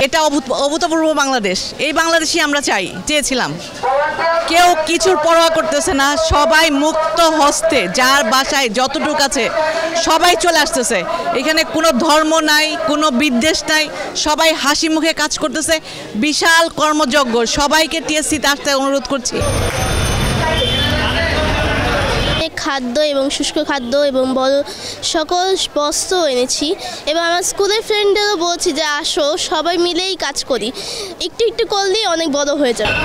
এটা অভূতপূর্ব বাংলাদেশ, এই বাংলাদেশই আমরা চেয়েছিলাম। কেউ কিছুর পরোয়া করতেছে না, সবাই মুক্ত হস্তে যার বাসায় যতটুকু আছে সবাই চলে আসতেছে। এখানে কোনো ধর্ম নাই, কোনো বিদ্বেষ নাই, সবাই হাসি মুখে কাজ করতেছে। বিশাল কর্মযজ্ঞ, সবাইকে টিএসসিতে আসতে অনুরোধ করছি। খাদ্য এবং শুষ্ক খাদ্য এবং বড় সকল বস্ত্র এনেছি এবং আমার স্কুলের ফ্রেন্ডদেরও বলছি যে আসো, সবাই মিলেই কাজ করি, একটু একটু করলেই অনেক বড় হয়ে যাবে।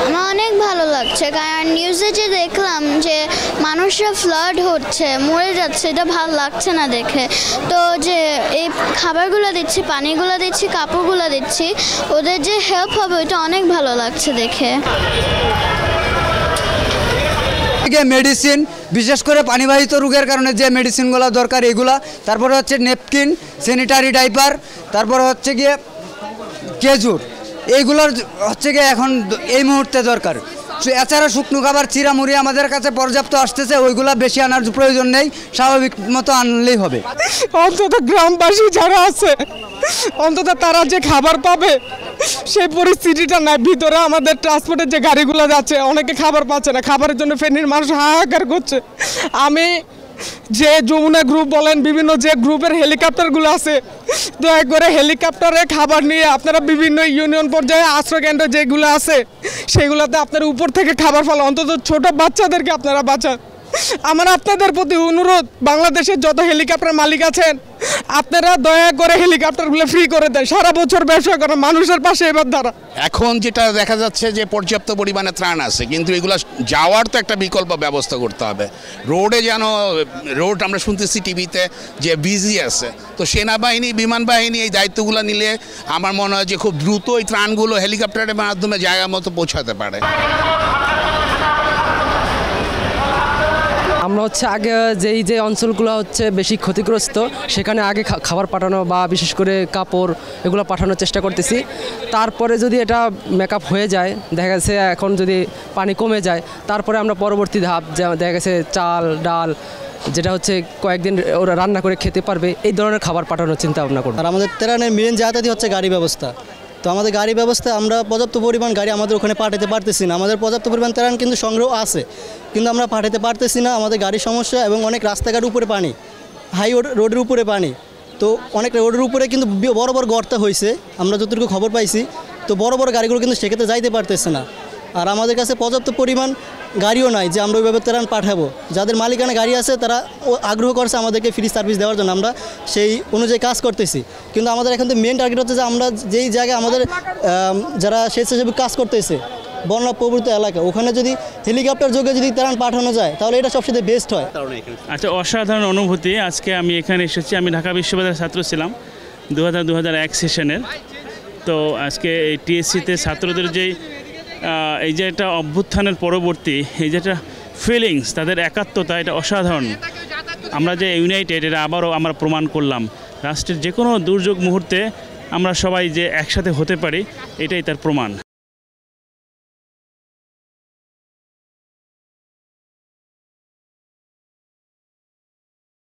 আমার অনেক ভালো লাগছে, কারণ নিউজে যে দেখলাম যে মানুষরা ফ্লাড হচ্ছে, মরে যাচ্ছে, এটা ভালো লাগছে না দেখে। তো যে এই খাবারগুলো দিচ্ছি, পানিগুলো দিচ্ছি, কাপড়গুলো দিচ্ছি, ওদের যে হেল্প হবে ওটা অনেক ভালো লাগছে দেখে। মেডিসিন, বিশেষ করে পানিবাহিত রোগের কারণে যে মেডিসিনগুলো দরকার এগুলা, তারপরে হচ্ছে নেপকিন, স্যানিটারি ডাইপার, তারপরে হচ্ছে গিয়ে খেজুর, এইগুলোর হচ্ছে গিয়ে এখন এই মুহূর্তে দরকার। এছাড়া শুকনো খাবার, চিরামুড়ি আমাদের কাছে পর্যাপ্ত আসতেছে, ওইগুলা বেশি আনার প্রয়োজন নেই, স্বাভাবিক মতো আনলেই হবে। অন্তত গ্রামবাসী যারা আছে অন্তত তারা যে খাবার পাবে সেই পরিস্থিতিটা নাই। ভিতরে আমাদের ট্রান্সপোর্টের যে গাড়িগুলো যাচ্ছে, অনেকে খাবার পাচ্ছে না, খাবারের জন্য ফেনীর মানুষ হাহাকার করছে। আমি যে যমুনা গ্রুপ বলেন, বিভিন্ন যে গ্রুপের হেলিকপ্টারগুলো আছে, দয়া করে হেলিকপ্টারে খাবার নিয়ে আপনারা বিভিন্ন ইউনিয়ন পর্যায়ে আশ্রয়কেন্দ্র যেগুলো আছে সেগুলোতে আপনারা উপর থেকে খাবার ফেলা, অন্তত ছোট বাচ্চাদেরকে আপনারা বাঁচান। আমার আপনাদের প্রতি অনুরোধ, বাংলাদেশের যত হেলিকপ্টার মালিক আছেন আপনারা দয়া করে হেলিকপ্টারগুলো ফ্রি করে দেন, সারা বছর ব্যবসা করেন, মানুষের পাশে এবার দ্বারা। এখন যেটা দেখা যাচ্ছে যে পর্যাপ্ত পরিমাণে ত্রাণ আছে, কিন্তু এগুলো যাওয়ার তো একটা বিকল্প ব্যবস্থা করতে হবে। রোডে যেন রোড আমরা শুনতেছি টিভিতে যে বিজি আছে, তো সেনাবাহিনী, বিমান বাহিনী এই দায়িত্বগুলো নিলে আমার মনে হয় যে খুব দ্রুত এই ত্রাণগুলো হেলিকপ্টারের মাধ্যমে জায়গা মতো পৌঁছাতে পারে। আমরা আগে যে অঞ্চলগুলো বেশি ক্ষতিগ্রস্ত, সেখানে আগে খাবার পাঠানো বা বিশেষ করে কাপড় এগুলো পাঠানোর চেষ্টা করতেছি। তারপরে যদি এটা মেকআপ হয়ে যায়, দেখা গেছে এখন যদি পানি কমে যায়, তারপরে আমরা পরবর্তী ধাপ, দেখা গেছে চাল ডাল যেটা কয়েকদিন ওরা রান্না করে খেতে পারবে, এই ধরনের খাবার পাঠানোর চিন্তা ভাবনা করব। আর আমাদের ত্রাণের মেন যাতায়াতই হচ্ছে গাড়ি ব্যবস্থা। তো আমাদের গাড়ি ব্যবস্থা, আমরা পর্যাপ্ত পরিমাণ গাড়ি আমাদের ওখানে পাঠাতে পারতেছি না। আমাদের পর্যাপ্ত পরিমাণ ত্রাণ কিন্তু সংগ্রহ আছে, কিন্তু আমরা পাঠাতে পারতেছি না। আমাদের গাড়ির সমস্যা এবং অনেক রাস্তাঘাট উপরে পানি, হাই রোডের উপরে পানি, তো অনেক রোডের উপরে কিন্তু বড় বড় গর্ত হয়েছে, আমরা যতটুকু খবর পাইছি। তো বড় বড় গাড়িগুলো কিন্তু সেক্ষেত্রে যাইতে পারতেছে না। আর আমাদের কাছে পর্যাপ্ত পরিমাণ গাড়িও নাই যে আমরা ওইভাবে ত্রাণ পাঠাবো। যাদের মালিকানা গাড়ি আছে তারা আগ্রহ করছে আমাদেরকে ফ্রি সার্ভিস দেওয়ার জন্য, আমরা সেই অনুযায়ী কাজ করতেছি। কিন্তু আমাদের এখন তো মেন টার্গেট হচ্ছে যে আমরা যেই জায়গায় আমাদের যারা স্বেচ্ছাসেবী কাজ করতেছে বন্যা প্রবৃত্ত এলাকা, ওখানে যদি হেলিকপ্টার যোগে যদি ত্রাণ পাঠানো যায় তাহলে এটা সবচেয়ে বেস্ট হয়। আচ্ছা, অসাধারণ অনুভূতি। আজকে আমি এখানে এসেছি, আমি ঢাকা বিশ্ববিদ্যালয়ের ছাত্র ছিলাম 2000-2001 সেশনের। তো আজকে এই টিএসসিতে ছাত্রদের এই যে একটা অভ্যুত্থানের পরবর্তী এই যে একটা ফিলিংস, তাদের একাত্মতা, এটা অসাধারণ। আমরা যে ইউনাইটেড, এটা আবারও আমরা প্রমাণ করলাম। রাষ্ট্রের যে কোনো দুর্যোগ মুহূর্তে আমরা সবাই যে একসাথে হতে পারি, এটাই তার প্রমাণ।